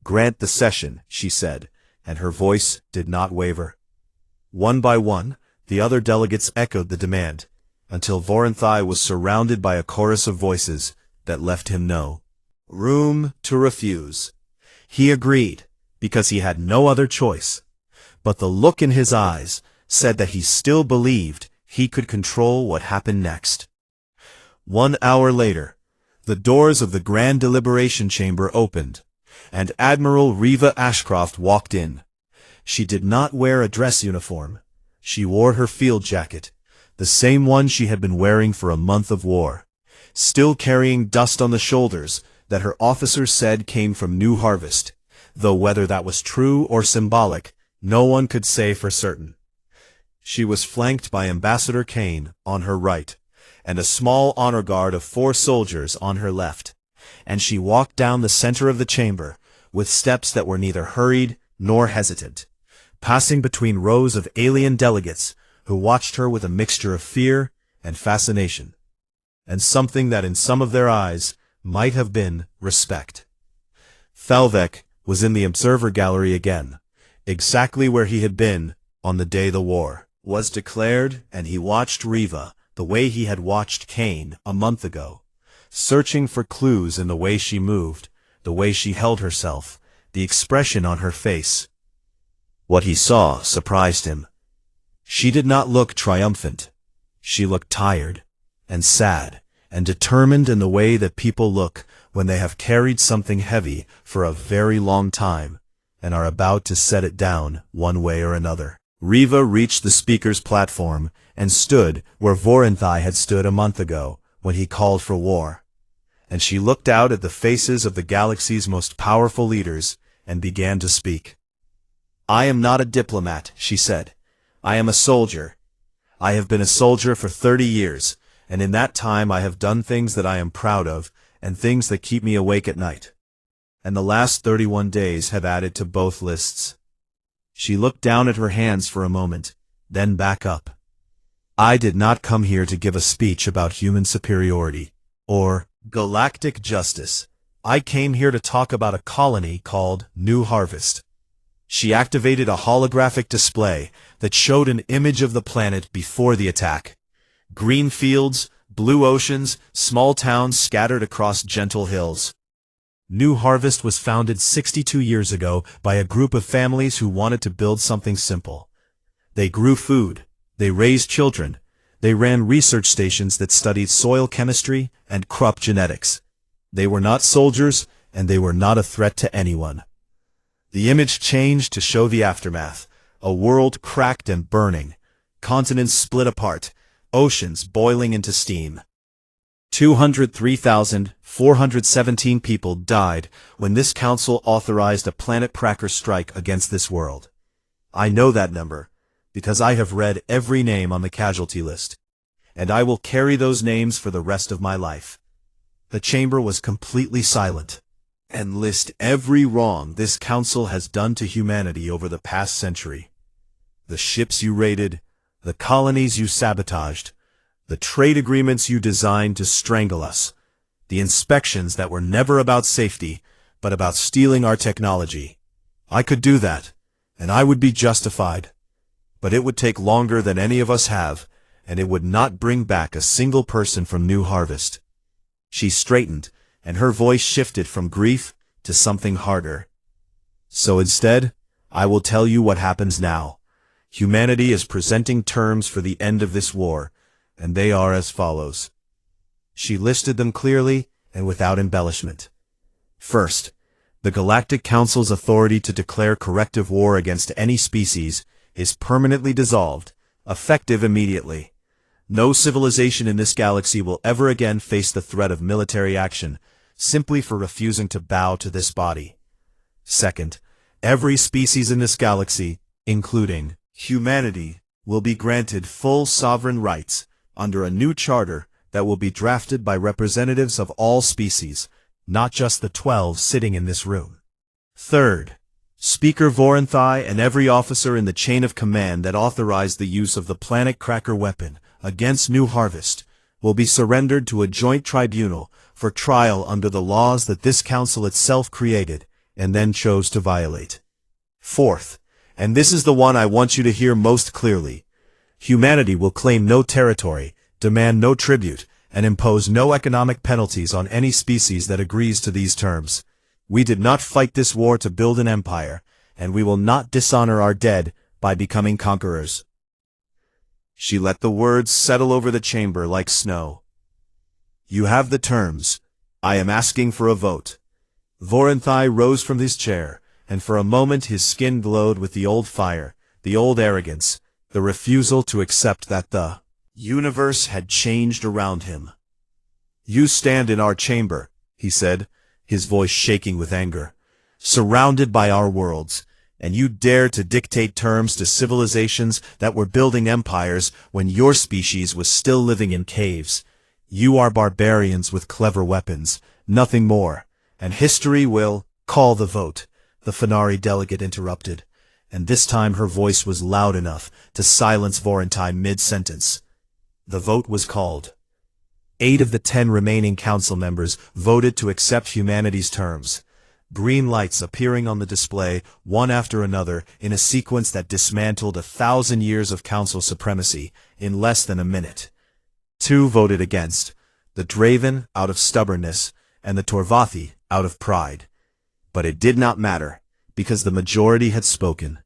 Grant the session, she said, and her voice did not waver. One by one, the other delegates echoed the demand, until Voronthai was surrounded by a chorus of voices that left him no room to refuse. He agreed, because he had no other choice, but the look in his eyes said that he still believed he could control what happened next. 1 hour later, the doors of the Grand Deliberation Chamber opened, and Admiral Reva Ashcroft walked in. She did not wear a dress uniform. She wore her field jacket, the same one she had been wearing for a month of war, still carrying dust on the shoulders that her officers said came from New Harvest, though whether that was true or symbolic, no one could say for certain. She was flanked by Ambassador Kane on her right, and a small honor guard of 4 soldiers on her left, and she walked down the center of the chamber with steps that were neither hurried nor hesitant, passing between rows of alien delegates who watched her with a mixture of fear and fascination, and something that in some of their eyes might have been respect. Thalvek was in the observer gallery again, exactly where he had been on the day the war was declared, and he watched Riva, the way he had watched Cain a month ago, searching for clues in the way she moved, the way she held herself, the expression on her face. What he saw surprised him. She did not look triumphant. She looked tired, and sad, and determined in the way that people look when they have carried something heavy for a very long time, and are about to set it down one way or another. Riva reached the speaker's platform, and stood where Voronthai had stood a month ago, when he called for war. And she looked out at the faces of the galaxy's most powerful leaders, and began to speak. "I am not a diplomat," she said. "I am a soldier. I have been a soldier for 30 years, and in that time I have done things that I am proud of, and things that keep me awake at night. And the last 31 days have added to both lists." She looked down at her hands for a moment, then back up. "I did not come here to give a speech about human superiority, or galactic justice. I came here to talk about a colony called New Harvest." She activated a holographic display that showed an image of the planet before the attack. Green fields, blue oceans, small towns scattered across gentle hills. New Harvest was founded 62 years ago by a group of families who wanted to build something simple. They grew food, they raised children, they ran research stations that studied soil chemistry and crop genetics. They were not soldiers, and they were not a threat to anyone. The image changed to show the aftermath, a world cracked and burning, continents split apart, oceans boiling into steam. 203,417 people died when this council authorized a planet cracker strike against this world. I know that number, because I have read every name on the casualty list, and I will carry those names for the rest of my life. The chamber was completely silent, and list every wrong this council has done to humanity over the past century. The ships you raided, the colonies you sabotaged, the trade agreements you designed to strangle us, the inspections that were never about safety, but about stealing our technology. I could do that, and I would be justified. But it would take longer than any of us have, and it would not bring back a single person from New Harvest. She straightened, and her voice shifted from grief to something harder. So instead, I will tell you what happens now. Humanity is presenting terms for the end of this war, and they are as follows. She listed them clearly and without embellishment. First, the Galactic Council's authority to declare corrective war against any species is permanently dissolved, effective immediately. No civilization in this galaxy will ever again face the threat of military action, simply for refusing to bow to this body. Second, every species in this galaxy, including humanity, will be granted full sovereign rights under a new charter that will be drafted by representatives of all species, not just the 12 sitting in this room. Third, Speaker Voronthai and every officer in the chain of command that authorized the use of the planet cracker weapon against New Harvest will be surrendered to a joint tribunal for trial under the laws that this council itself created and then chose to violate. Fourth, and this is the one I want you to hear most clearly, humanity will claim no territory, demand no tribute, and impose no economic penalties on any species that agrees to these terms. We did not fight this war to build an empire, and we will not dishonor our dead by becoming conquerors. She let the words settle over the chamber like snow. You have the terms. I am asking for a vote. Voronthai rose from his chair, and for a moment his skin glowed with the old fire, the old arrogance, the refusal to accept that the universe had changed around him. You stand in our chamber, he said, his voice shaking with anger, surrounded by our worlds, and you dare to dictate terms to civilizations that were building empires when your species was still living in caves. You are barbarians with clever weapons, nothing more, and history will call the vote, the Fenari delegate interrupted, and this time her voice was loud enough to silence Voronthai mid-sentence. The vote was called. 8 of the 10 remaining council members voted to accept humanity's terms. green lights appearing on the display, one after another, in a sequence that dismantled 1,000 years of council supremacy in less than a minute. 2 voted against, the Draven out of stubbornness, and the Torvathi out of pride. But it did not matter, because the majority had spoken.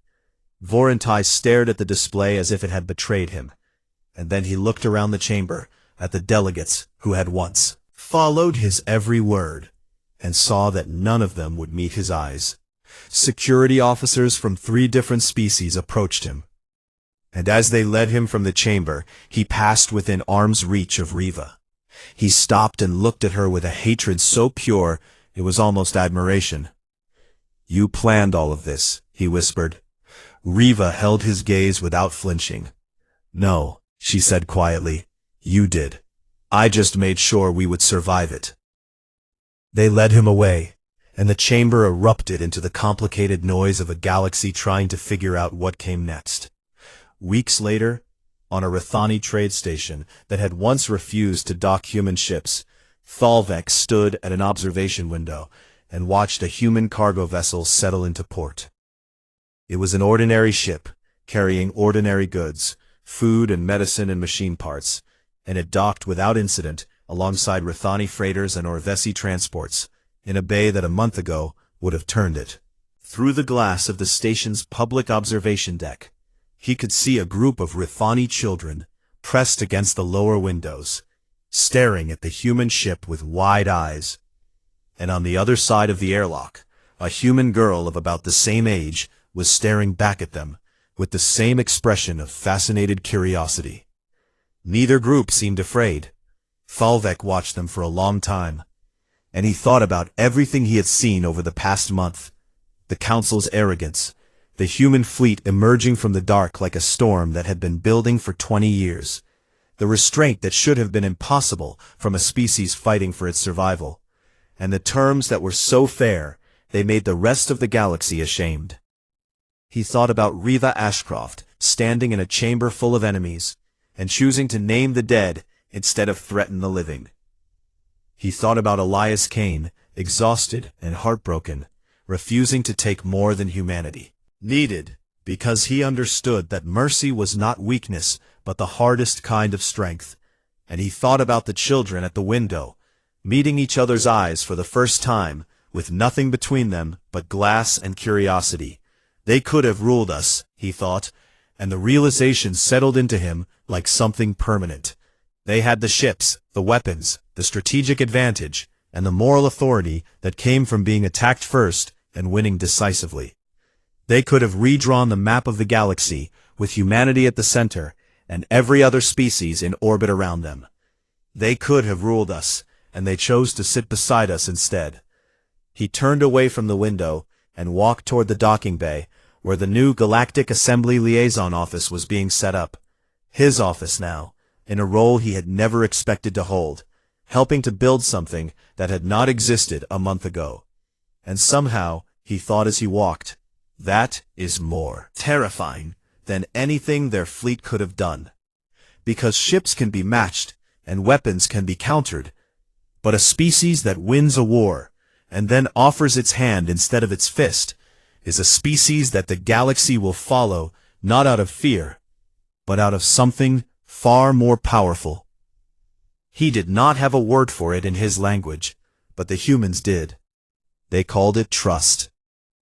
Vorontai stared at the display as if it had betrayed him, and then he looked around the chamber at the delegates who had once followed his every word, and saw that none of them would meet his eyes. Security officers from 3 different species approached him, and as they led him from the chamber, he passed within arm's reach of Riva. He stopped and looked at her with a hatred so pure it was almost admiration. "You planned all of this," he whispered. Riva held his gaze without flinching. "No," she said quietly, "you did. I just made sure we would survive it." They led him away, and the chamber erupted into the complicated noise of a galaxy trying to figure out what came next. Weeks later, on a Rithani trade station that had once refused to dock human ships, Thalvek stood at an observation window and watched a human cargo vessel settle into port. It was an ordinary ship, carrying ordinary goods, food and medicine and machine parts, and it docked without incident alongside Rithani freighters and Orvesi transports, in a bay that a month ago would have turned it. Through the glass of the station's public observation deck, he could see a group of Rithani children pressed against the lower windows, staring at the human ship with wide eyes. And on the other side of the airlock, a human girl of about the same age was staring back at them with the same expression of fascinated curiosity. Neither group seemed afraid. Thalvek watched them for a long time, and he thought about everything he had seen over the past month: the Council's arrogance, the human fleet emerging from the dark like a storm that had been building for 20 years, the restraint that should have been impossible from a species fighting for its survival, and the terms that were so fair they made the rest of the galaxy ashamed. He thought about Riva Ashcroft standing in a chamber full of enemies, and choosing to name the dead instead of threaten the living. He thought about Elias Kane, exhausted and heartbroken, refusing to take more than humanity needed, because he understood that mercy was not weakness, but the hardest kind of strength. And he thought about the children at the window, meeting each other's eyes for the first time, with nothing between them but glass and curiosity. They could have ruled us, he thought, and the realization settled into him like something permanent. They had the ships, the weapons, the strategic advantage, and the moral authority that came from being attacked first and winning decisively. They could have redrawn the map of the galaxy, with humanity at the center, and every other species in orbit around them. They could have ruled us, and they chose to sit beside us instead. He turned away from the window and walked toward the docking bay, where the new Galactic Assembly Liaison Office was being set up. His office now, in a role he had never expected to hold, helping to build something that had not existed a month ago. And somehow, he thought as he walked, that is more terrifying than anything their fleet could have done. Because ships can be matched, and weapons can be countered, but a species that wins a war, and then offers its hand instead of its fist, is a species that the galaxy will follow, not out of fear, but out of something far more powerful. He did not have a word for it in his language, but the humans did. They called it trust.